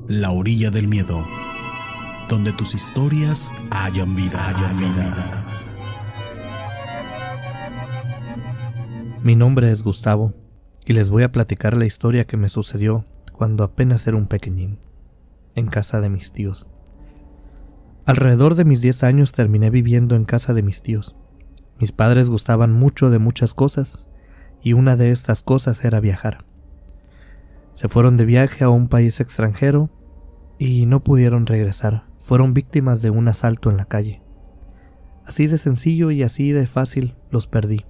La orilla del miedo, donde tus historias hayan vida. Mi nombre es Gustavo y les voy a platicar la historia que me sucedió cuando apenas era un pequeñín, en casa de mis tíos. Alrededor de mis 10 años terminé viviendo en casa de mis tíos. Mis padres gustaban mucho de muchas cosas y una de estas cosas era viajar. Se fueron de viaje a un país extranjero y no pudieron regresar. Fueron víctimas de un asalto en la calle. Así de sencillo y así de fácil los perdí.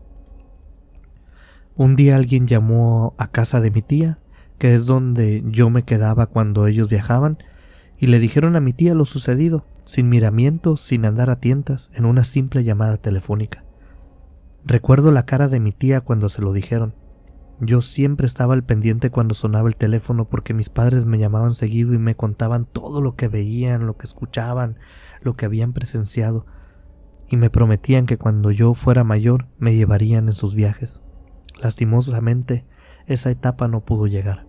Un día alguien llamó a casa de mi tía, que es donde yo me quedaba cuando ellos viajaban, y le dijeron a mi tía lo sucedido, sin miramientos, sin andar a tientas, en una simple llamada telefónica. Recuerdo la cara de mi tía cuando se lo dijeron. Yo siempre estaba al pendiente cuando sonaba el teléfono porque mis padres me llamaban seguido y me contaban todo lo que veían, lo que escuchaban, lo que habían presenciado, y me prometían que cuando yo fuera mayor me llevarían en sus viajes. Lastimosamente, esa etapa no pudo llegar.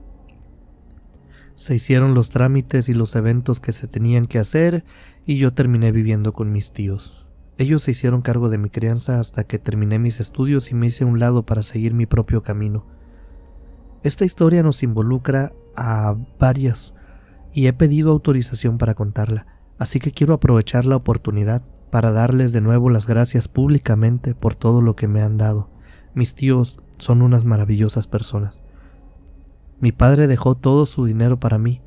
Se hicieron los trámites y los eventos que se tenían que hacer y yo terminé viviendo con mis tíos. Ellos se hicieron cargo de mi crianza hasta que terminé mis estudios y me hice a un lado para seguir mi propio camino. Esta historia nos involucra a varias y he pedido autorización para contarla, así que quiero aprovechar la oportunidad para darles de nuevo las gracias públicamente por todo lo que me han dado. Mis tíos son unas maravillosas personas. Mi padre dejó todo su dinero para mí,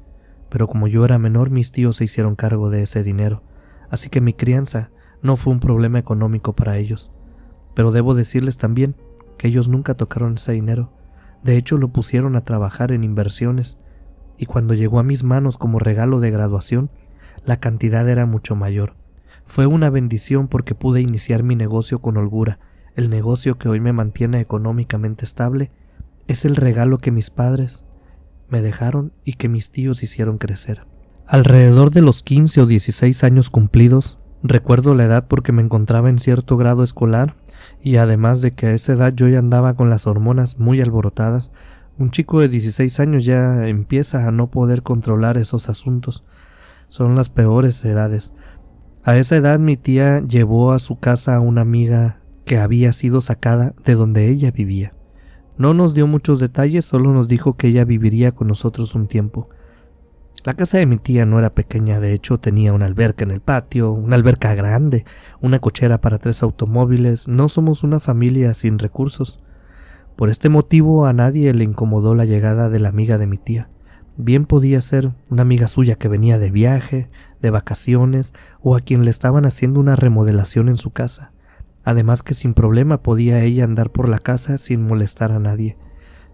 pero como yo era menor, mis tíos se hicieron cargo de ese dinero, así que mi crianza no fue un problema económico para ellos. Pero debo decirles también que ellos nunca tocaron ese dinero. De hecho, lo pusieron a trabajar en inversiones, y cuando llegó a mis manos como regalo de graduación, la cantidad era mucho mayor. Fue una bendición porque pude iniciar mi negocio con holgura. El negocio que hoy me mantiene económicamente estable es el regalo que mis padres me dejaron y que mis tíos hicieron crecer. Alrededor de los 15 o 16 años cumplidos, recuerdo la edad porque me encontraba en cierto grado escolar y además de que a esa edad yo ya andaba con las hormonas muy alborotadas. Un chico de 16 años ya empieza a no poder controlar esos asuntos. Son las peores edades. A esa edad mi tía llevó a su casa a una amiga que había sido sacada de donde ella vivía. No nos dio muchos detalles, solo nos dijo que ella viviría con nosotros un tiempo. La casa de mi tía no era pequeña, de hecho tenía una alberca en el patio, una alberca grande, una cochera para 3 automóviles. No somos una familia sin recursos. Por este motivo a nadie le incomodó la llegada de la amiga de mi tía. Bien podía ser una amiga suya que venía de viaje, de vacaciones, o a quien le estaban haciendo una remodelación en su casa. Además que sin problema podía ella andar por la casa sin molestar a nadie.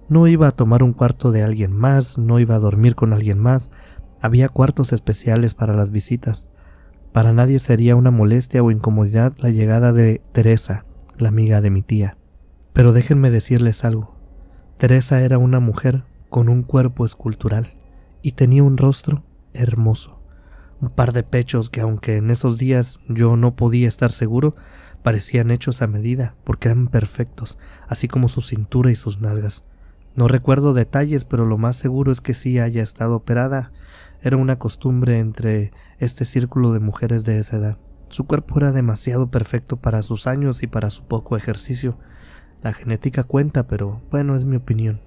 No iba a tomar un cuarto de alguien más, no iba a dormir con alguien más. Había cuartos especiales para las visitas. Para nadie sería una molestia o incomodidad la llegada de Teresa, la amiga de mi tía. Pero déjenme decirles algo. Teresa era una mujer con un cuerpo escultural y tenía un rostro hermoso. Un par de pechos que, aunque en esos días yo no podía estar seguro, parecían hechos a medida porque eran perfectos, así como su cintura y sus nalgas. No recuerdo detalles, pero lo más seguro es que sí haya estado operada. Era una costumbre entre este círculo de mujeres de esa edad. Su cuerpo era demasiado perfecto para sus años y para su poco ejercicio. La genética cuenta, pero bueno, es mi opinión.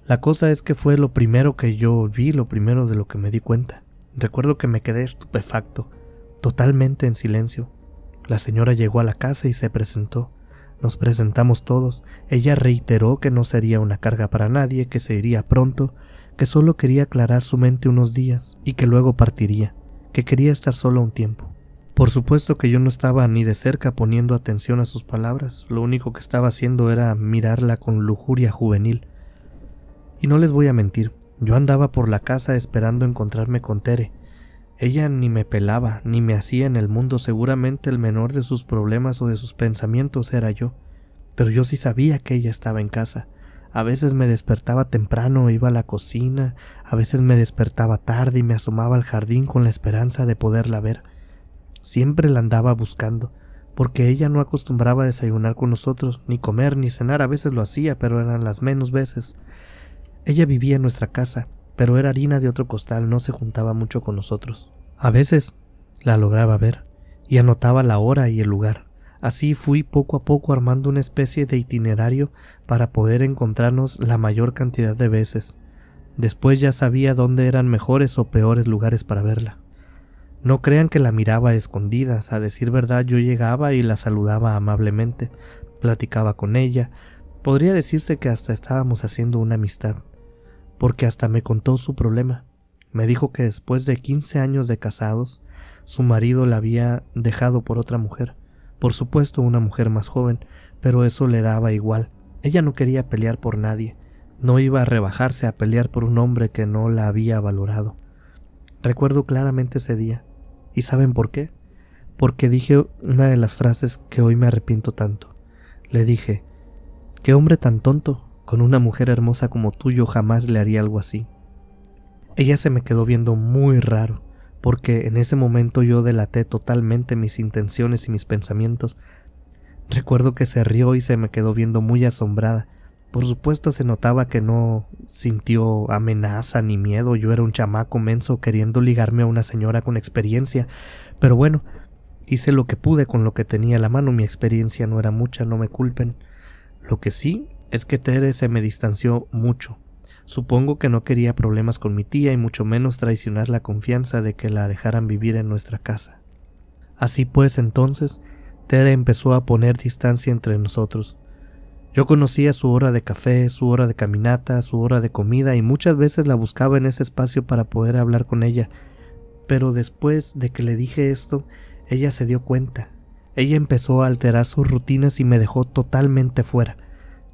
La cosa es que fue lo primero que yo vi, lo primero de lo que me di cuenta. Recuerdo que me quedé estupefacto, totalmente en silencio. La señora llegó a la casa y se presentó. Nos presentamos todos. Ella reiteró que no sería una carga para nadie, que se iría pronto, que solo quería aclarar su mente unos días y que luego partiría, que quería estar sola un tiempo. Por supuesto que yo no estaba ni de cerca poniendo atención a sus palabras. Lo único que estaba haciendo era mirarla con lujuria juvenil. Y no les voy a mentir, yo andaba por la casa esperando encontrarme con Tere. Ella ni me pelaba, ni me hacía en el mundo. Seguramente el menor de sus problemas o de sus pensamientos era yo. Pero yo sí sabía que ella estaba en casa. A veces me despertaba temprano, iba a la cocina, a veces me despertaba tarde y me asomaba al jardín con la esperanza de poderla ver. Siempre la andaba buscando, porque ella no acostumbraba a desayunar con nosotros, ni comer, ni cenar. A veces lo hacía, pero eran las menos veces. Ella vivía en nuestra casa, pero era harina de otro costal, no se juntaba mucho con nosotros. A veces la lograba ver y anotaba la hora y el lugar. Así fui poco a poco armando una especie de itinerario para poder encontrarnos la mayor cantidad de veces. Después ya sabía dónde eran mejores o peores lugares para verla. No crean que la miraba a escondidas, a decir verdad yo llegaba y la saludaba amablemente, platicaba con ella, podría decirse que hasta estábamos haciendo una amistad, porque hasta me contó su problema. Me dijo que después de 15 años de casados, su marido la había dejado por otra mujer, por supuesto una mujer más joven, pero eso le daba igual. Ella no quería pelear por nadie, no iba a rebajarse a pelear por un hombre que no la había valorado. Recuerdo claramente ese día. ¿Y saben por qué? Porque dije una de las frases que hoy me arrepiento tanto. Le dije, ¿qué hombre tan tonto? Con una mujer hermosa como tú yo jamás le haría algo así. Ella se me quedó viendo muy raro, porque en ese momento yo delaté totalmente mis intenciones y mis pensamientos. Recuerdo que se rió y se me quedó viendo muy asombrada. Por supuesto se notaba que no sintió amenaza ni miedo. Yo era un chamaco menso queriendo ligarme a una señora con experiencia. Pero bueno, hice lo que pude con lo que tenía a la mano. Mi experiencia no era mucha, no me culpen. Lo que sí es que Tere se me distanció mucho. Supongo que no quería problemas con mi tía y mucho menos traicionar la confianza de que la dejaran vivir en nuestra casa. Así pues, entonces, Tere empezó a poner distancia entre nosotros. Yo conocía su hora de café, su hora de caminata, su hora de comida y muchas veces la buscaba en ese espacio para poder hablar con ella. Pero después de que le dije esto, ella se dio cuenta. Ella empezó a alterar sus rutinas y me dejó totalmente fuera.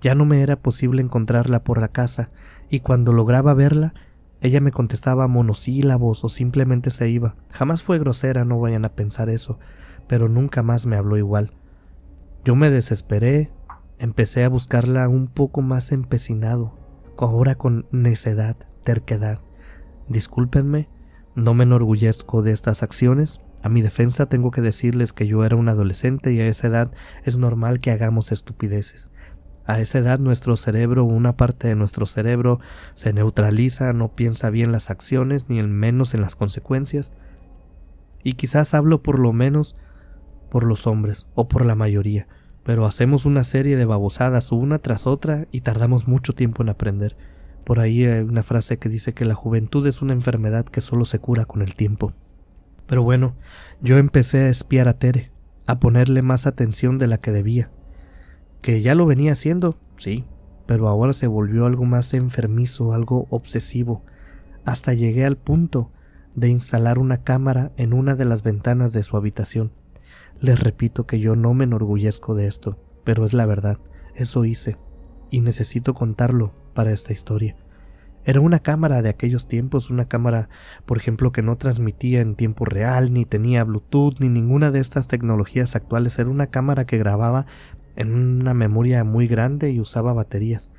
Ya no me era posible encontrarla por la casa y cuando lograba verla, ella me contestaba monosílabos o simplemente se iba. Jamás fue grosera, no vayan a pensar eso, pero nunca más me habló igual. Yo me desesperé. Empecé a buscarla un poco más empecinado, ahora con necedad, terquedad. Discúlpenme, no me enorgullezco de estas acciones. A mi defensa tengo que decirles que yo era un adolescente y a esa edad es normal que hagamos estupideces. A esa edad nuestro cerebro, una parte de nuestro cerebro se neutraliza, no piensa bien las acciones ni menos en las consecuencias. Y quizás hablo por lo menos por los hombres o por la mayoría. Pero hacemos una serie de babosadas una tras otra y tardamos mucho tiempo en aprender. Por ahí hay una frase que dice que la juventud es una enfermedad que solo se cura con el tiempo. Pero bueno, yo empecé a espiar a Tere, a ponerle más atención de la que debía. Que ya lo venía haciendo, sí, pero ahora se volvió algo más enfermizo, algo obsesivo. Hasta llegué al punto de instalar una cámara en una de las ventanas de su habitación. Les repito que yo no me enorgullezco de esto, pero es la verdad, eso hice, y necesito contarlo para esta historia. Era una cámara de aquellos tiempos, una cámara, por ejemplo, que no transmitía en tiempo real, ni tenía Bluetooth, ni ninguna de estas tecnologías actuales. Era una cámara que grababa en una memoria muy grande y usaba baterías.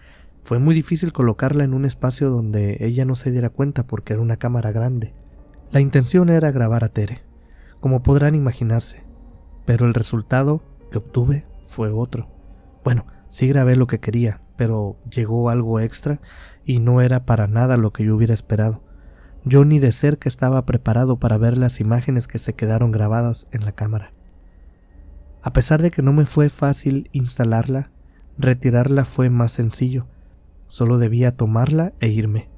Fue muy difícil colocarla en un espacio donde ella no se diera cuenta porque era una cámara grande. La intención era grabar a Tere, como podrán imaginarse. Pero el resultado que obtuve fue otro. Bueno, sí grabé lo que quería, pero llegó algo extra y no era para nada lo que yo hubiera esperado. Yo ni de cerca estaba preparado para ver las imágenes que se quedaron grabadas en la cámara. A pesar de que no me fue fácil instalarla, retirarla fue más sencillo. Solo debía tomarla e irme.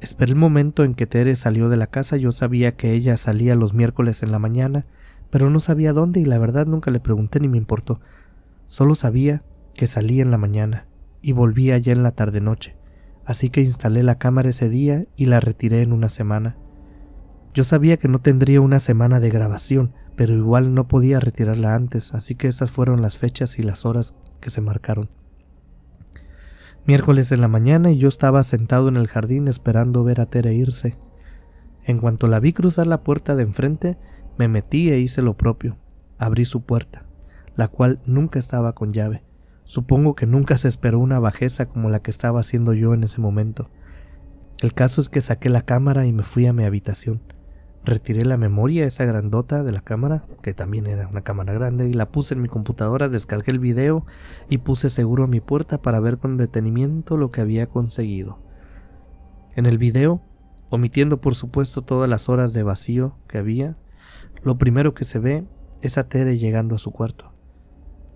Esperé el momento en que Tere salió de la casa. Yo sabía que ella salía los miércoles en la mañana, pero no sabía dónde y la verdad nunca le pregunté ni me importó. Solo sabía que salía en la mañana y volvía ya en la tarde-noche, así que instalé la cámara ese día y la retiré en una semana. Yo sabía que no tendría una semana de grabación, pero igual no podía retirarla antes, así que esas fueron las fechas y las horas que se marcaron. Miércoles en la mañana y yo estaba sentado en el jardín esperando ver a Tere irse. En cuanto la vi cruzar la puerta de enfrente, me metí e hice lo propio. Abrí su puerta, la cual nunca estaba con llave. Supongo que nunca se esperó una bajeza como la que estaba haciendo yo en ese momento. El caso es que saqué la cámara y me fui a mi habitación. Retiré la memoria, esa grandota de la cámara, que también era una cámara grande, y la puse en mi computadora, descargué el video y puse seguro mi puerta para ver con detenimiento lo que había conseguido. En el video Omitiendo por supuesto todas las horas de vacío que había, lo primero que se ve es a Tere llegando a su cuarto.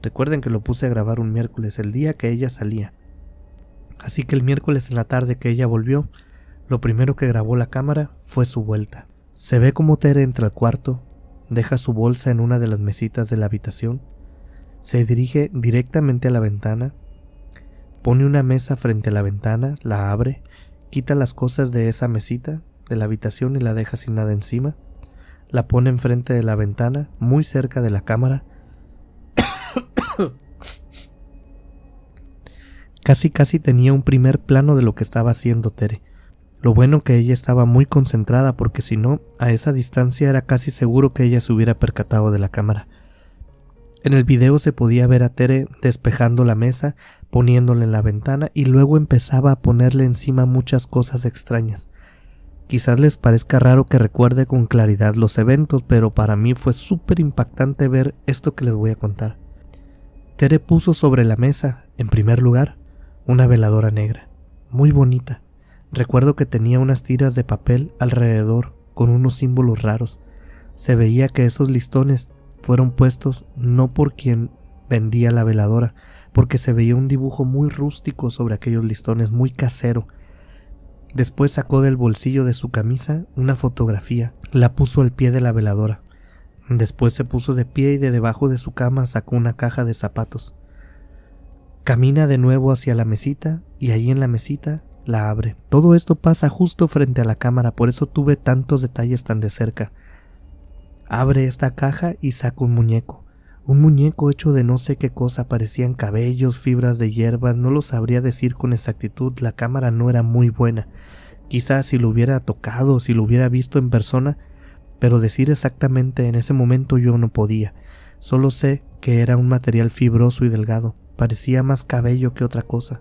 Recuerden que lo puse a grabar un miércoles, el día que ella salía. Así que el miércoles en la tarde que ella volvió, lo primero que grabó la cámara fue su vuelta. Se ve como Tere entra al cuarto, deja su bolsa en una de las mesitas de la habitación, se dirige directamente a la ventana, pone una mesa frente a la ventana, la abre, quita las cosas de esa mesita de la habitación y la deja sin nada encima, la pone enfrente de la ventana, muy cerca de la cámara. Casi tenía un primer plano de lo que estaba haciendo Tere. Lo bueno que ella estaba muy concentrada, porque si no, a esa distancia era casi seguro que ella se hubiera percatado de la cámara. En el video se podía ver a Tere despejando la mesa, poniéndola en la ventana y luego empezaba a ponerle encima muchas cosas extrañas. Quizás les parezca raro que recuerde con claridad los eventos, pero para mí fue súper impactante ver esto que les voy a contar. Tere puso sobre la mesa, en primer lugar, una veladora negra, muy bonita. Recuerdo que tenía unas tiras de papel alrededor con unos símbolos raros. Se veía que esos listones fueron puestos no por quien vendía la veladora, porque se veía un dibujo muy rústico sobre aquellos listones, muy casero. Después sacó del bolsillo de su camisa una fotografía, la puso al pie de la veladora. Después se puso de pie y de debajo de su cama sacó una caja de zapatos. Camina de nuevo hacia la mesita y ahí en la mesita la abre. Todo esto pasa justo frente a la cámara, por eso tuve tantos detalles tan de cerca. Abre esta caja y saca un muñeco hecho de no sé qué cosa, parecían cabellos, fibras de hierbas, no lo sabría decir con exactitud, la cámara no era muy buena. Quizás si lo hubiera tocado, si lo hubiera visto en persona, pero decir exactamente en ese momento yo no podía. Solo sé que era un material fibroso y delgado, parecía más cabello que otra cosa,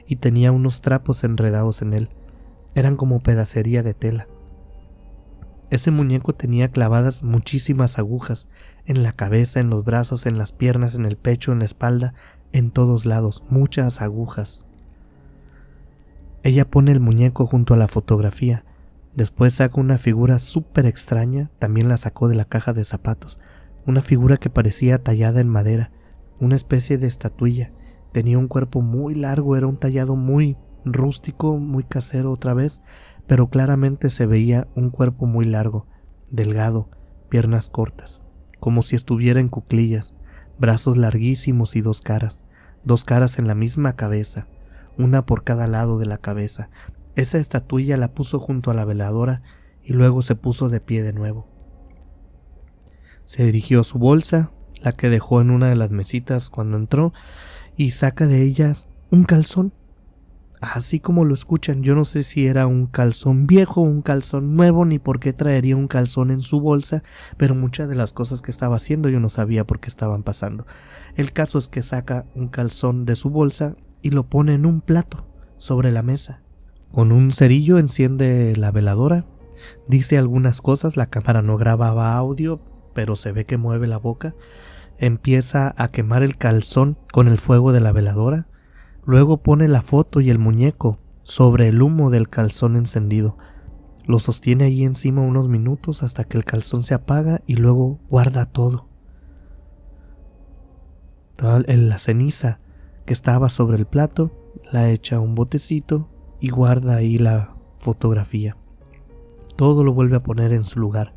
y tenía unos trapos enredados en él. Eran como pedacería de tela. Ese muñeco tenía clavadas muchísimas agujas, en la cabeza, en los brazos, en las piernas, en el pecho, en la espalda, en todos lados, muchas agujas. Ella pone el muñeco junto a la fotografía, después saca una figura súper extraña, también la sacó de la caja de zapatos, una figura que parecía tallada en madera, una especie de estatuilla, tenía un cuerpo muy largo, era un tallado muy rústico, muy casero otra vez, pero claramente se veía un cuerpo muy largo, delgado, piernas cortas, como si estuviera en cuclillas, brazos larguísimos y dos caras en la misma cabeza, una por cada lado de la cabeza. Esa estatuilla la puso junto a la veladora y luego se puso de pie de nuevo. Se dirigió a su bolsa, la que dejó en una de las mesitas cuando entró, y saca de ellas un calzón. Así como lo escuchan, yo no sé si era un calzón viejo o un calzón nuevo, ni por qué traería un calzón en su bolsa, pero muchas de las cosas que estaba haciendo yo no sabía por qué estaban pasando. El caso es que saca un calzón de su bolsa y lo pone en un plato sobre la mesa. Con un cerillo enciende la veladora, dice algunas cosas, la cámara no grababa audio, pero se ve que mueve la boca. Empieza a quemar el calzón con el fuego de la veladora. Luego pone la foto y el muñeco sobre el humo del calzón encendido. Lo sostiene ahí encima unos minutos hasta que el calzón se apaga y luego guarda todo. La ceniza que estaba sobre el plato la echa a un botecito y guarda ahí la fotografía. Todo lo vuelve a poner en su lugar.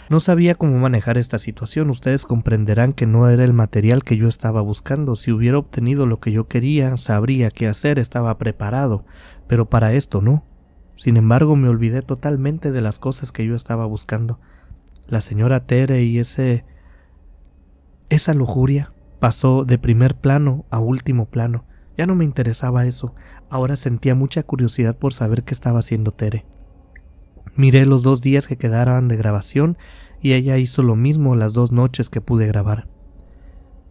No sabía cómo manejar esta situación. Ustedes comprenderán que no era el material que yo estaba buscando. Si hubiera obtenido lo que yo quería, sabría qué hacer, estaba preparado, pero para esto no. Sin embargo, me olvidé totalmente de las cosas que yo estaba buscando. La señora Tere y esa lujuria pasó de primer plano a último plano. Ya no me interesaba eso. Ahora sentía mucha curiosidad por saber qué estaba haciendo Tere. Miré los 2 días que quedaban de grabación y ella hizo lo mismo las 2 noches que pude grabar.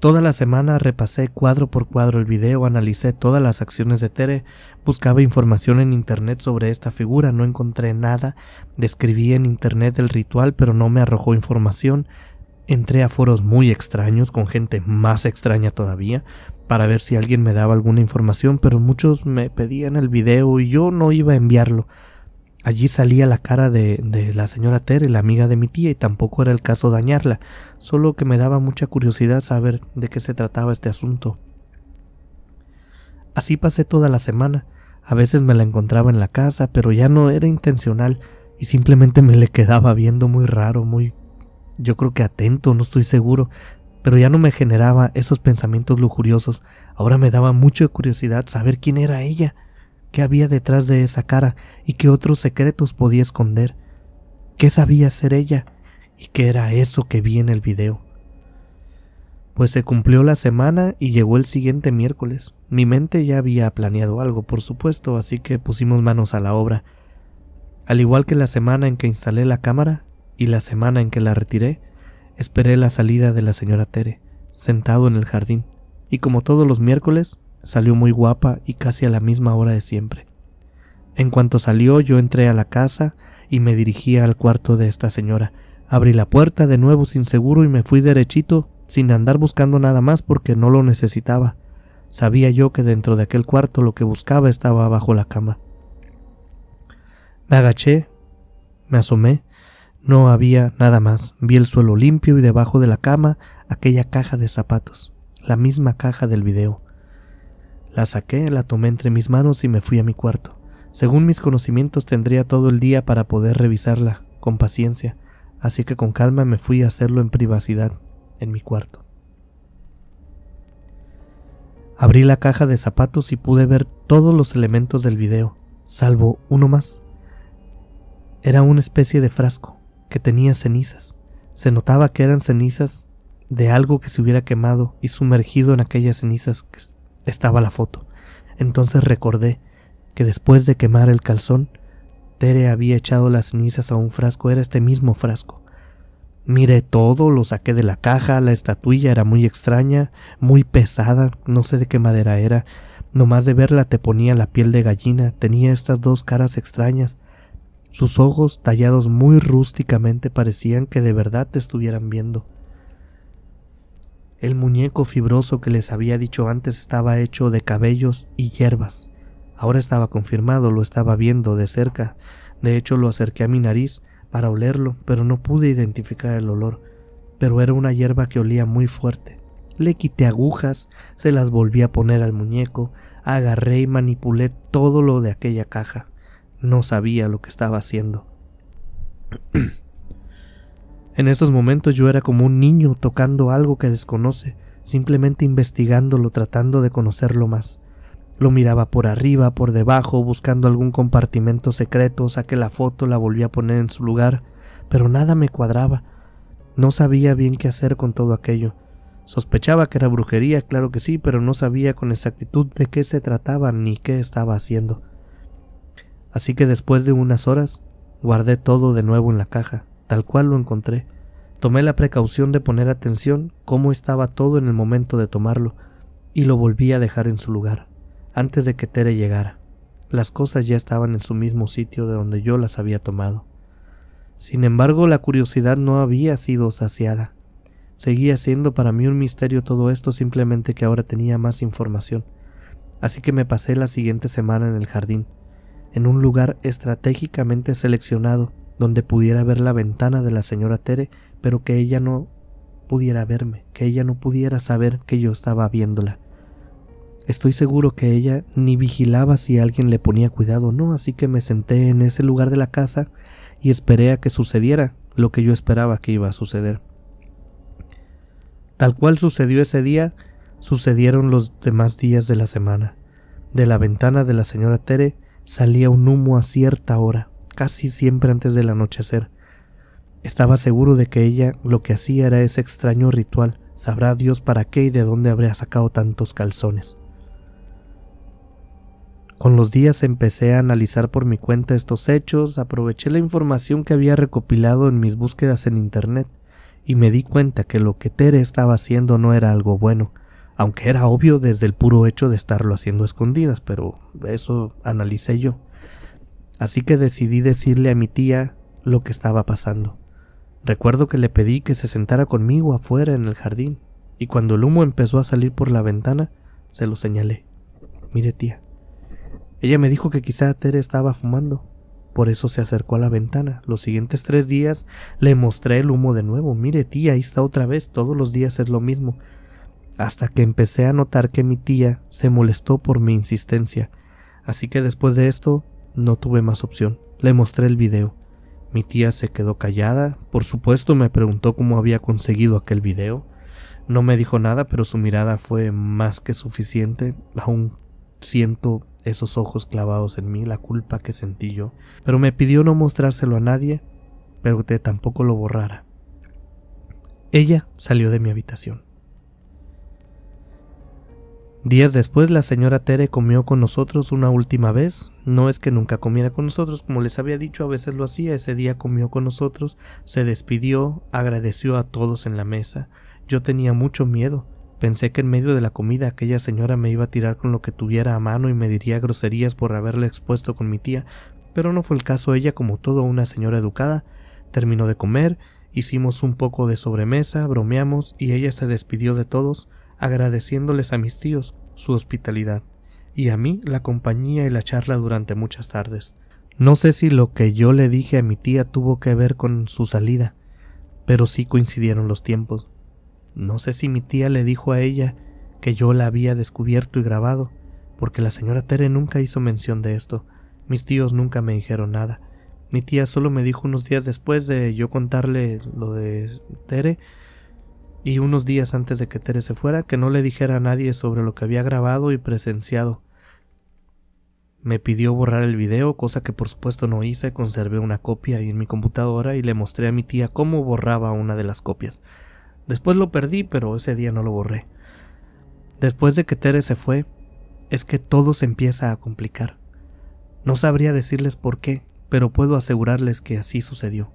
Toda la semana repasé cuadro por cuadro el video, analicé todas las acciones de Tere, buscaba información en internet sobre esta figura, no encontré nada, describí en internet el ritual pero no me arrojó información. Entré a foros muy extraños con gente más extraña todavía para ver si alguien me daba alguna información, pero muchos me pedían el video y yo no iba a enviarlo. Allí salía la cara de la señora Tere, la amiga de mi tía, y tampoco era el caso dañarla, solo que me daba mucha curiosidad saber de qué se trataba este asunto. Así pasé toda la semana. A veces me la encontraba en la casa, pero ya no era intencional y simplemente me le quedaba viendo muy raro, yo creo que atento, no estoy seguro, pero ya no me generaba esos pensamientos lujuriosos. Ahora me daba mucha curiosidad saber quién era ella, qué había detrás de esa cara y qué otros secretos podía esconder, qué sabía ser ella y qué era eso que vi en el video. Pues se cumplió la semana y llegó el siguiente miércoles. Mi mente ya había planeado algo, por supuesto, así que pusimos manos a la obra. Al igual que la semana en que instalé la cámara y la semana en que la retiré, esperé la salida de la señora Tere, sentado en el jardín, y como todos los miércoles, salió muy guapa y casi a la misma hora de siempre. En cuanto salió, yo entré a la casa y me dirigí al cuarto de esta señora. Abrí la puerta de nuevo sin seguro y me fui derechito, sin andar buscando nada más porque no lo necesitaba. Sabía yo que dentro de aquel cuarto lo que buscaba estaba bajo la cama. Me agaché, me asomé, no había nada más. Vi el suelo limpio y debajo de la cama aquella caja de zapatos, la misma caja del video. La saqué, la tomé entre mis manos y me fui a mi cuarto. Según mis conocimientos tendría todo el día para poder revisarla con paciencia, así que con calma me fui a hacerlo en privacidad, en mi cuarto. Abrí la caja de zapatos y pude ver todos los elementos del video, salvo uno más. Era una especie de frasco que tenía cenizas. Se notaba que eran cenizas de algo que se hubiera quemado y sumergido en aquellas cenizas estaba la foto. Entonces recordé que después de quemar el calzón, Tere había echado las cenizas a un frasco. Era este mismo frasco. Miré todo, lo saqué de la caja. La estatuilla era muy extraña, muy pesada, no sé de qué madera era. Nomás de verla te ponía la piel de gallina. Tenía estas dos caras extrañas. Sus ojos, tallados muy rústicamente, parecían que de verdad te estuvieran viendo. El muñeco fibroso que les había dicho antes estaba hecho de cabellos y hierbas. Ahora estaba confirmado, lo estaba viendo de cerca. De hecho, lo acerqué a mi nariz para olerlo, pero no pude identificar el olor. Pero era una hierba que olía muy fuerte. Le quité agujas, se las volví a poner al muñeco, agarré y manipulé todo lo de aquella caja. No sabía lo que estaba haciendo. En esos momentos yo era como un niño tocando algo que desconoce, simplemente investigándolo, tratando de conocerlo más. Lo miraba por arriba, por debajo, buscando algún compartimento secreto, saqué la foto, la volví a poner en su lugar, pero nada me cuadraba. No sabía bien qué hacer con todo aquello. Sospechaba que era brujería, claro que sí, pero no sabía con exactitud de qué se trataba ni qué estaba haciendo. Así que después de unas horas, guardé todo de nuevo en la caja, tal cual lo encontré. Tomé la precaución de poner atención cómo estaba todo en el momento de tomarlo, y lo volví a dejar en su lugar, antes de que Tere llegara. Las cosas ya estaban en su mismo sitio de donde yo las había tomado. Sin embargo, la curiosidad no había sido saciada. Seguía siendo para mí un misterio todo esto, simplemente que ahora tenía más información. Así que me pasé la siguiente semana en el jardín, en un lugar estratégicamente seleccionado, donde pudiera ver la ventana de la señora Tere, pero que ella no pudiera verme, que ella no pudiera saber que yo estaba viéndola. Estoy seguro que ella ni vigilaba si alguien le ponía cuidado o no, así que me senté en ese lugar de la casa y esperé a que sucediera lo que yo esperaba que iba a suceder. Tal cual sucedió ese día, sucedieron los demás días de la semana. De la ventana de la señora Tere salía un humo a cierta hora, casi siempre antes del anochecer. Estaba seguro de que ella lo que hacía era ese extraño ritual. Sabrá Dios para qué y de dónde habría sacado tantos calzones. Con los días empecé a analizar por mi cuenta estos hechos, aproveché la información que había recopilado en mis búsquedas en internet y me di cuenta que lo que Tere estaba haciendo no era algo bueno, aunque era obvio desde el puro hecho de estarlo haciendo a escondidas, pero eso analicé yo. Así que decidí decirle a mi tía lo que estaba pasando. Recuerdo que le pedí que se sentara conmigo afuera en el jardín, y cuando el humo empezó a salir por la ventana, se lo señalé. Mire, tía, ella me dijo que quizá Tere estaba fumando. Por eso se acercó a la ventana. Los siguientes 3 días le mostré el humo de nuevo. Mire, tía, ahí está otra vez. Todos los días es lo mismo. Hasta que empecé a notar que mi tía se molestó por mi insistencia. Así que después de esto no tuve más opción. Le mostré el video. Mi tía se quedó callada. Por supuesto me preguntó cómo había conseguido aquel video. No me dijo nada, pero su mirada fue más que suficiente. Aún siento esos ojos clavados en mí, la culpa que sentí yo. Pero me pidió no mostrárselo a nadie, pero que tampoco lo borrara. Ella salió de mi habitación. Días después la señora Tere comió con nosotros una última vez. No es que nunca comiera con nosotros, como les había dicho, a veces lo hacía. Ese día comió con nosotros, se despidió, agradeció a todos en la mesa. Yo tenía mucho miedo. Pensé que en medio de la comida aquella señora me iba a tirar con lo que tuviera a mano y me diría groserías por haberle expuesto con mi tía, pero no fue el caso. Ella, como toda una señora educada, terminó de comer, hicimos un poco de sobremesa, bromeamos y ella se despidió de todos, agradeciéndoles a mis tíos su hospitalidad y a mí la compañía y la charla durante muchas tardes. No sé si lo que yo le dije a mi tía tuvo que ver con su salida, pero sí coincidieron los tiempos. No sé si mi tía le dijo a ella que yo la había descubierto y grabado, porque la señora Tere nunca hizo mención de esto. Mis tíos nunca me dijeron nada. Mi tía solo me dijo unos días después de yo contarle lo de Tere, y unos días antes de que Tere se fuera, que no le dijera a nadie sobre lo que había grabado y presenciado. Me pidió borrar el video, cosa que por supuesto no hice. Conservé una copia ahí en mi computadora y le mostré a mi tía cómo borraba una de las copias. Después lo perdí, pero ese día no lo borré. Después de que Tere se fue, es que todo se empieza a complicar. No sabría decirles por qué, pero puedo asegurarles que así sucedió.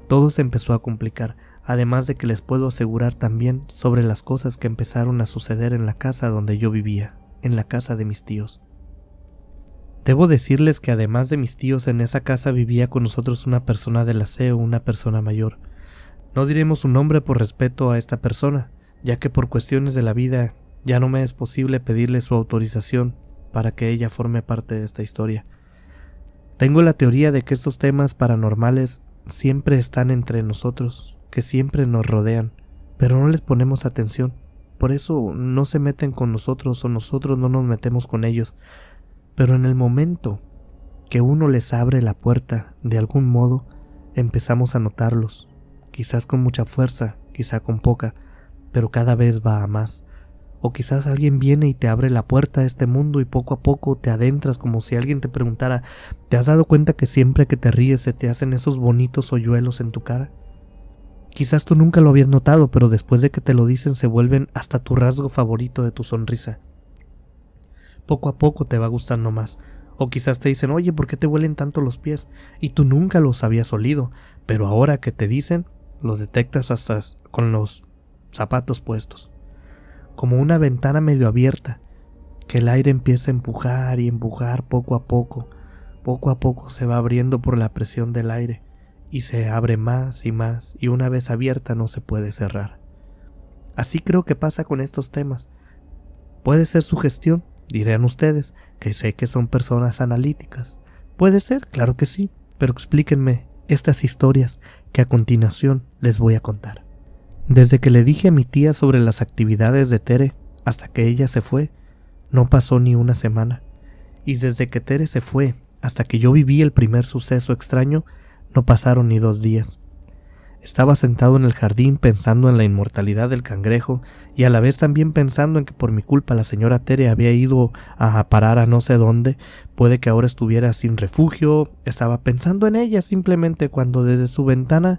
Todo se empezó a complicar, además de que les puedo asegurar también sobre las cosas que empezaron a suceder en la casa donde yo vivía, en la casa de mis tíos. Debo decirles que además de mis tíos, en esa casa vivía con nosotros una persona del aseo, una persona mayor. No diremos su nombre por respeto a esta persona, ya que por cuestiones de la vida ya no me es posible pedirle su autorización para que ella forme parte de esta historia. Tengo la teoría de que estos temas paranormales siempre están entre nosotros, que siempre nos rodean, pero no les ponemos atención. Por eso no se meten con nosotros o nosotros no nos metemos con ellos. Pero en el momento que uno les abre la puerta, de algún modo, empezamos a notarlos. Quizás con mucha fuerza, quizá con poca, pero cada vez va a más. O quizás alguien viene y te abre la puerta a este mundo y poco a poco te adentras, como si alguien te preguntara: ¿te has dado cuenta que siempre que te ríes se te hacen esos bonitos hoyuelos en tu cara? Quizás tú nunca lo habías notado, pero después de que te lo dicen se vuelven hasta tu rasgo favorito de tu sonrisa. Poco a poco te va gustando más. O quizás te dicen: oye, ¿por qué te huelen tanto los pies? Y tú nunca los habías olido, pero ahora que te dicen, los detectas hasta con los zapatos puestos. Como una ventana medio abierta, que el aire empieza a empujar y empujar poco a poco se va abriendo por la presión del aire, y se abre más, y una vez abierta no se puede cerrar. Así creo que pasa con estos temas. Puede ser sugestión, dirán ustedes, que sé que son personas analíticas. Puede ser, claro que sí, pero explíquenme estas historias que a continuación les voy a contar. Desde que le dije a mi tía sobre las actividades de Tere hasta que ella se fue, no pasó ni una semana. Y desde que Tere se fue hasta que yo viví el primer suceso extraño, no pasaron ni 2 días. Estaba sentado en el jardín pensando en la inmortalidad del cangrejo y a la vez también pensando en que por mi culpa la señora Tere había ido a parar a no sé dónde, puede que ahora estuviera sin refugio. Estaba pensando en ella simplemente cuando desde su ventana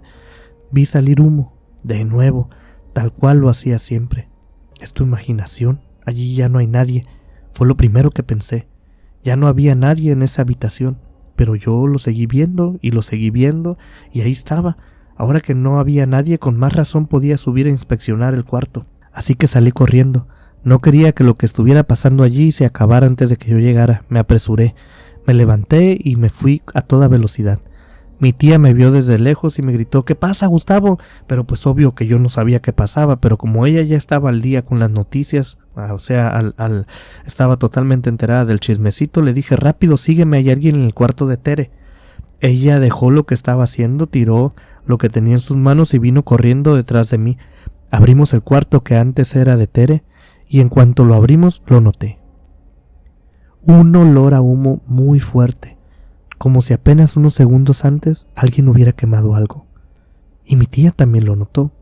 vi salir humo, de nuevo, tal cual lo hacía siempre. ¿Es tu imaginación? Allí ya no hay nadie. Fue lo primero que pensé. Ya no había nadie en esa habitación, pero yo lo seguí viendo y lo seguí viendo y ahí estaba. Ahora que no había nadie, con más razón podía subir a inspeccionar el cuarto. Así que salí corriendo. No quería que lo que estuviera pasando allí se acabara antes de que yo llegara. Me apresuré. Me levanté y me fui a toda velocidad. Mi tía me vio desde lejos y me gritó: ¿qué pasa, Gustavo? Pero pues obvio que yo no sabía qué pasaba, pero como ella ya estaba al día con las noticias, estaba totalmente enterada del chismecito, le dije: rápido, sígueme, hay alguien en el cuarto de Tere. Ella dejó lo que estaba haciendo, tiró lo que tenía en sus manos y vino corriendo detrás de mí. Abrimos el cuarto que antes era de Tere y en cuanto lo abrimos lo noté. Un olor a humo muy fuerte, como si apenas unos segundos antes alguien hubiera quemado algo. Y mi tía también lo notó,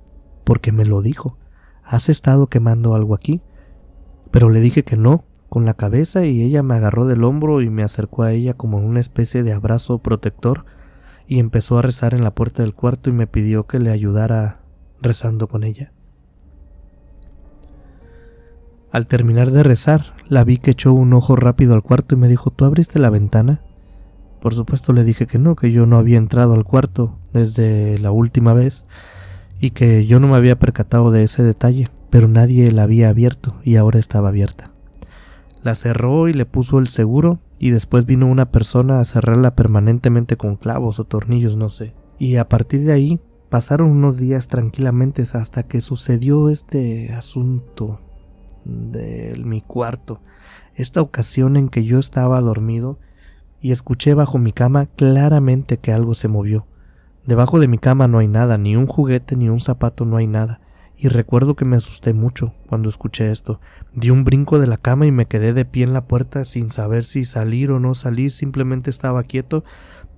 porque me lo dijo. ¿Has estado quemando algo aquí? Pero le dije que no, con la cabeza, y ella me agarró del hombro y me acercó a ella como en una especie de abrazo protector y empezó a rezar en la puerta del cuarto y me pidió que le ayudara rezando con ella. Al terminar de rezar, la vi que echó un ojo rápido al cuarto y me dijo: ¿Tú abriste la ventana? Por supuesto le dije que no, que yo no había entrado al cuarto desde la última vez y que yo no me había percatado de ese detalle, pero nadie la había abierto y ahora estaba abierta. La cerró y le puso el seguro y después vino una persona a cerrarla permanentemente con clavos o tornillos, no sé. Y a partir de ahí pasaron unos días tranquilamente hasta que sucedió este asunto de mi cuarto, esta ocasión en que yo estaba dormido y escuché bajo mi cama claramente que algo se movió. Debajo de mi cama no hay nada, ni un juguete ni un zapato, no hay nada. Y recuerdo que me asusté mucho cuando escuché esto. Di un brinco de la cama y me quedé de pie en la puerta sin saber si salir o no salir. Simplemente estaba quieto,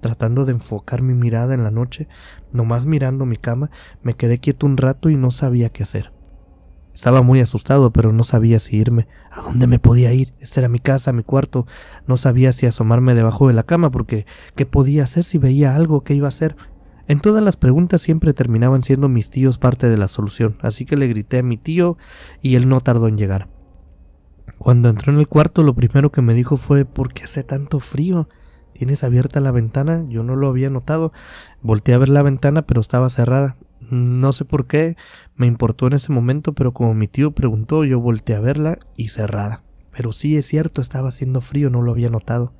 tratando de enfocar mi mirada en la noche, nomás mirando mi cama. Me quedé quieto un rato y no sabía qué hacer. Estaba muy asustado, pero no sabía si irme. ¿A dónde me podía ir? Esta era mi casa, mi cuarto. No sabía si asomarme debajo de la cama, porque ¿qué podía hacer si veía algo? ¿Qué iba a hacer? En todas las preguntas siempre terminaban siendo mis tíos parte de la solución, así que le grité a mi tío y él no tardó en llegar. Cuando entró en el cuarto, lo primero que me dijo fue: ¿por qué hace tanto frío? ¿Tienes abierta la ventana? Yo no lo había notado. Volteé a ver la ventana, pero estaba cerrada. No sé por qué me importó en ese momento, pero como mi tío preguntó, yo volteé a verla y cerrada. Pero sí, es cierto, estaba haciendo frío, no lo había notado.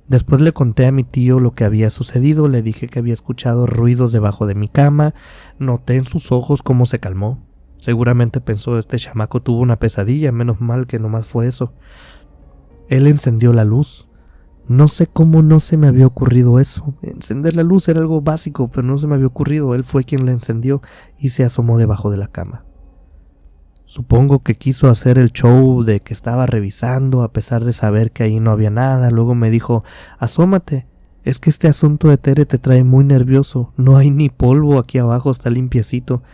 Después le conté a mi tío lo que había sucedido, le dije que había escuchado ruidos debajo de mi cama, noté en sus ojos cómo se calmó. Seguramente pensó: este chamaco tuvo una pesadilla, menos mal que nomás fue eso. Él encendió la luz. No sé cómo no se me había ocurrido eso. Encender la luz era algo básico, pero no se me había ocurrido. Él fue quien la encendió y se asomó debajo de la cama. Supongo que quiso hacer el show de que estaba revisando, a pesar de saber que ahí no había nada. Luego me dijo: asómate, es que este asunto de Tere te trae muy nervioso. No hay ni polvo aquí abajo, está limpiecito.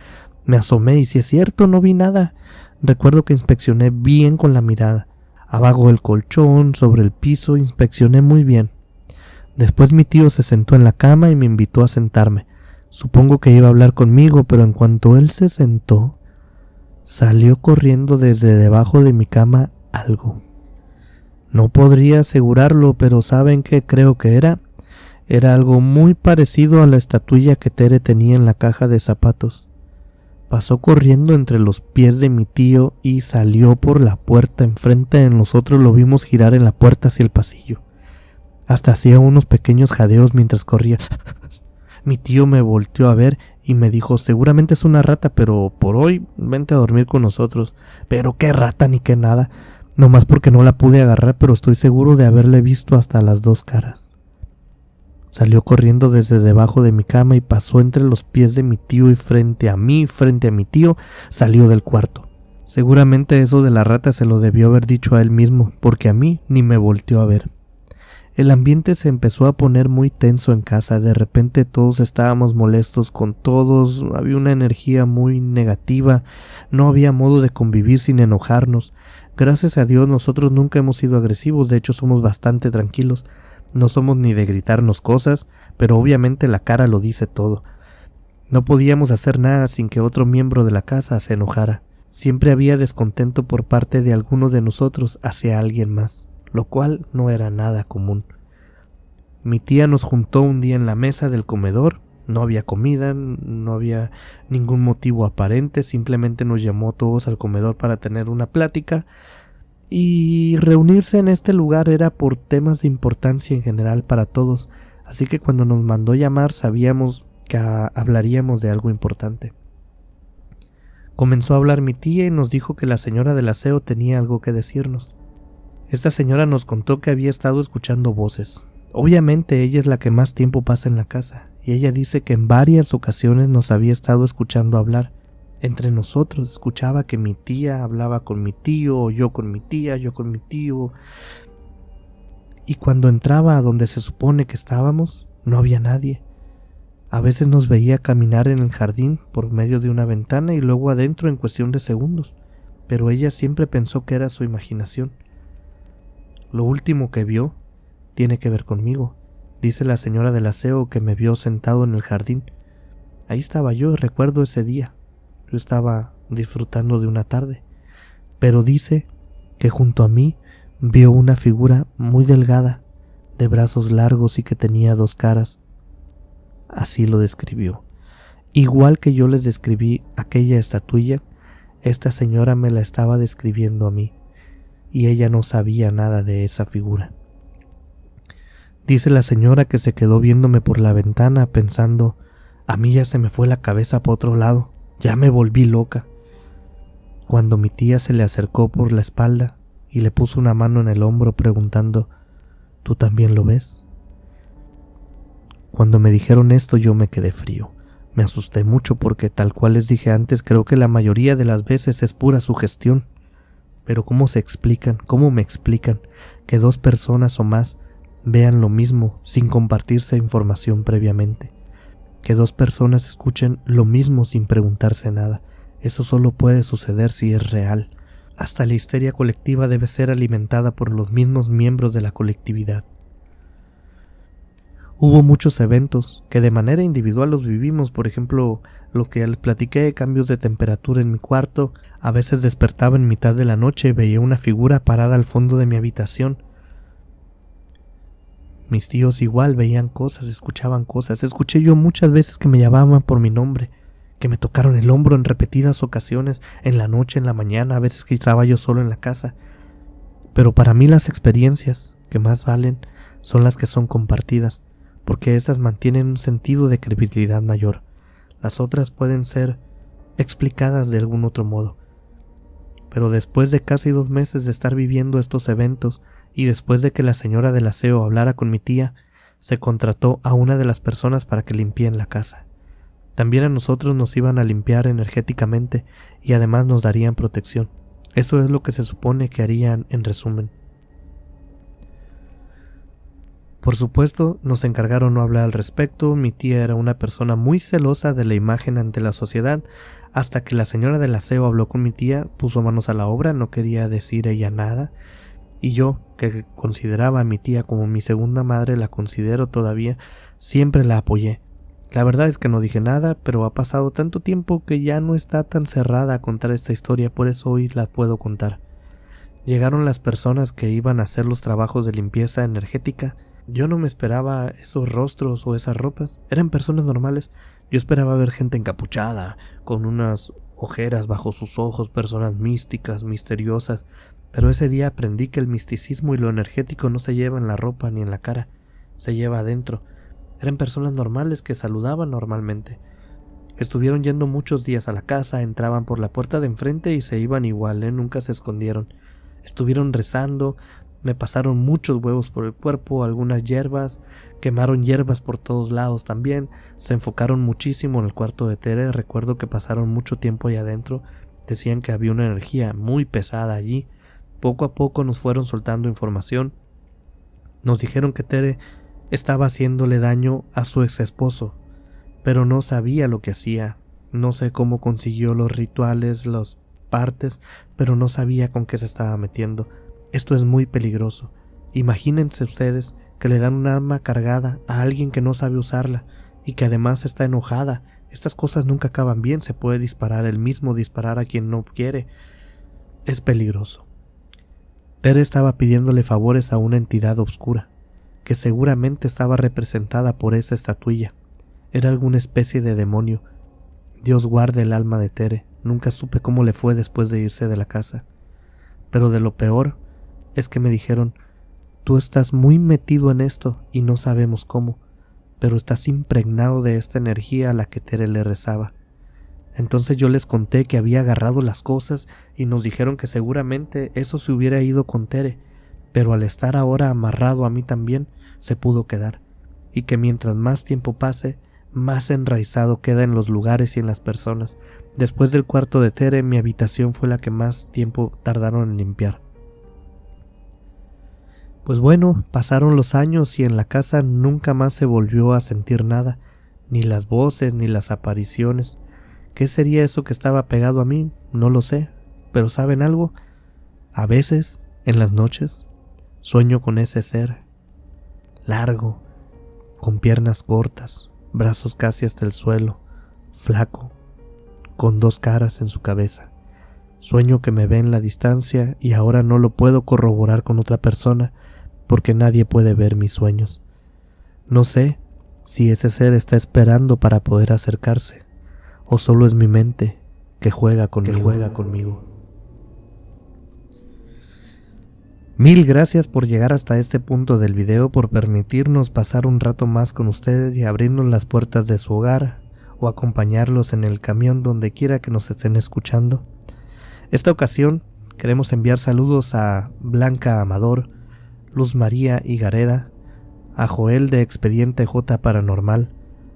Me asomé y si es cierto, no vi nada. Recuerdo que inspeccioné bien con la mirada. Abajo del colchón, sobre el piso, inspeccioné muy bien. Después mi tío se sentó en la cama y me invitó a sentarme. Supongo que iba a hablar conmigo, pero en cuanto él se sentó, salió corriendo desde debajo de mi cama algo. No podría asegurarlo, pero ¿saben qué creo que era? Era algo muy parecido a la estatuilla que Tere tenía en la caja de zapatos. Pasó corriendo entre los pies de mi tío y salió por la puerta enfrente de nosotros. Lo vimos girar en la puerta hacia el pasillo. Hasta hacía unos pequeños jadeos mientras corría. Mi tío me volteó a ver y me dijo: seguramente es una rata, pero por hoy vente a dormir con nosotros. Pero qué rata ni qué nada. Nomás porque no la pude agarrar, pero estoy seguro de haberle visto hasta las dos caras. Salió corriendo desde debajo de mi cama y pasó entre los pies de mi tío y frente a mi tío, salió del cuarto. Seguramente eso de la rata se lo debió haber dicho a él mismo, porque a mí ni me volteó a ver. El ambiente se empezó a poner muy tenso en casa. De repente todos estábamos molestos con todos, había una energía muy negativa, no había modo de convivir sin enojarnos. Gracias a Dios nosotros nunca hemos sido agresivos, de hecho somos bastante tranquilos. No somos ni de gritarnos cosas, pero obviamente la cara lo dice todo. No podíamos hacer nada sin que otro miembro de la casa se enojara. Siempre había descontento por parte de algunos de nosotros hacia alguien más, lo cual no era nada común. Mi tía nos juntó un día en la mesa del comedor. No había comida, no había ningún motivo aparente, simplemente nos llamó a todos al comedor para tener una plática. Y reunirse en este lugar era por temas de importancia en general para todos, así que cuando nos mandó llamar sabíamos que hablaríamos de algo importante. Comenzó a hablar mi tía y nos dijo que la señora del aseo tenía algo que decirnos. Esta señora nos contó que había estado escuchando voces. Obviamente ella es la que más tiempo pasa en la casa, y ella dice que en varias ocasiones nos había estado escuchando hablar. Entre nosotros escuchaba que mi tía hablaba con mi tío, o yo con mi tía, yo con mi tío. Y cuando entraba a donde se supone que estábamos, no había nadie. A veces nos veía caminar en el jardín por medio de una ventana y luego adentro en cuestión de segundos, pero ella siempre pensó que era su imaginación. Lo último que vio tiene que ver conmigo. Dice la señora del aseo que me vio sentado en el jardín. Ahí estaba yo, recuerdo ese día. Yo estaba disfrutando de una tarde, pero dice que junto a mí vio una figura muy delgada, de brazos largos y que tenía 2 caras. Así lo describió. Igual que yo les describí aquella estatuilla, esta señora me la estaba describiendo a mí, y ella no sabía nada de esa figura. Dice la señora que se quedó viéndome por la ventana pensando, a mí ya se me fue la cabeza para otro lado, ya me volví loca. Cuando mi tía se le acercó por la espalda y le puso una mano en el hombro preguntando, ¿tú también lo ves? Cuando me dijeron esto yo me quedé frío. Me asusté mucho porque, tal cual les dije antes, creo que la mayoría de las veces es pura sugestión. Pero ¿cómo me explican que 2 personas o más vean lo mismo sin compartirse información previamente? Que 2 personas escuchen lo mismo sin preguntarse nada. Eso solo puede suceder si es real. Hasta la histeria colectiva debe ser alimentada por los mismos miembros de la colectividad. Hubo muchos eventos que de manera individual los vivimos, por ejemplo, lo que les platiqué, cambios de temperatura en mi cuarto. A veces despertaba en mitad de la noche y veía una figura parada al fondo de mi habitación. Mis tíos igual veían cosas, escuchaban cosas. Escuché yo muchas veces que me llamaban por mi nombre, que me tocaron el hombro en repetidas ocasiones, en la noche, en la mañana, a veces que estaba yo solo en la casa. Pero para mí las experiencias que más valen son las que son compartidas, porque esas mantienen un sentido de credibilidad mayor. Las otras pueden ser explicadas de algún otro modo. Pero después de casi 2 meses de estar viviendo estos eventos, y después de que la señora del aseo hablara con mi tía, se contrató a una de las personas para que limpien la casa. También a nosotros nos iban a limpiar energéticamente y además nos darían protección. Eso es lo que se supone que harían en resumen. Por supuesto, nos encargaron no hablar al respecto. Mi tía era una persona muy celosa de la imagen ante la sociedad. Hasta que la señora del aseo habló con mi tía, puso manos a la obra, no quería decir ella nada. Y yo, que consideraba a mi tía como mi segunda madre, la considero todavía, siempre la apoyé. La verdad es que no dije nada, pero ha pasado tanto tiempo que ya no está tan cerrada a contar esta historia, por eso hoy la puedo contar. Llegaron las personas que iban a hacer los trabajos de limpieza energética. Yo no me esperaba esos rostros o esas ropas, eran personas normales. Yo esperaba ver gente encapuchada, con unas ojeras bajo sus ojos, personas místicas, misteriosas, pero ese día aprendí que el misticismo y lo energético no se lleva en la ropa ni en la cara, se lleva adentro. Eran personas normales que saludaban normalmente. Estuvieron yendo muchos días a la casa, entraban por la puerta de enfrente y se iban igual, nunca se escondieron. Estuvieron rezando. Me pasaron muchos huevos por el cuerpo, algunas hierbas, quemaron hierbas por todos lados también, se enfocaron muchísimo en el cuarto de Tere. Recuerdo que pasaron mucho tiempo ahí adentro, decían que había una energía muy pesada allí. Poco a poco nos fueron soltando información. Nos dijeron que Tere estaba haciéndole daño a su ex esposo, pero no sabía lo que hacía. No sé cómo consiguió los rituales, las partes, pero no sabía con qué se estaba metiendo. Esto es muy peligroso. Imagínense ustedes que le dan un arma cargada a alguien que no sabe usarla y que además está enojada. Estas cosas nunca acaban bien, se puede disparar él mismo, disparar a quien no quiere. Es peligroso. Tere estaba pidiéndole favores a una entidad oscura, que seguramente estaba representada por esa estatuilla. Era alguna especie de demonio. Dios guarde el alma de Tere. Nunca supe cómo le fue después de irse de la casa. Pero de lo peor es que me dijeron, tú estás muy metido en esto y no sabemos cómo, pero estás impregnado de esta energía a la que Tere le rezaba. Entonces yo les conté que había agarrado las cosas y nos dijeron que seguramente eso se hubiera ido con Tere, pero al estar ahora amarrado a mí también, se pudo quedar, y que mientras más tiempo pase, más enraizado queda en los lugares y en las personas. Después del cuarto de Tere, mi habitación fue la que más tiempo tardaron en limpiar. Pues bueno, pasaron los años y en la casa nunca más se volvió a sentir nada, ni las voces ni las apariciones. ¿Qué sería eso que estaba pegado a mí? No lo sé, pero ¿saben algo? A veces, en las noches, sueño con ese ser, largo, con piernas cortas, brazos casi hasta el suelo, flaco, con dos caras en su cabeza. Sueño que me ve en la distancia y ahora no lo puedo corroborar con otra persona porque nadie puede ver mis sueños. No sé si ese ser está esperando para poder acercarse o solo es mi mente que juega conmigo. Mil gracias por llegar hasta este punto del video, por permitirnos pasar un rato más con ustedes y abrirnos las puertas de su hogar o acompañarlos en el camión donde quiera que nos estén escuchando. Esta ocasión queremos enviar saludos a Blanca Amador, Luz María Higareda, a Joel de Expediente J Paranormal,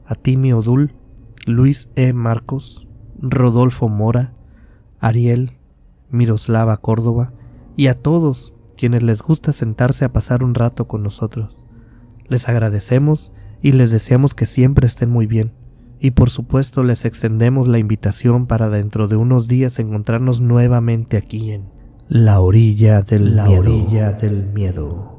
a Timi Odul, Luis E. Marcos, Rodolfo Mora, Ariel, Miroslava Córdoba y a todos quienes les gusta sentarse a pasar un rato con nosotros. Les agradecemos y les deseamos que siempre estén muy bien. Y por supuesto les extendemos la invitación para dentro de unos días encontrarnos nuevamente aquí en La Orilla del Miedo.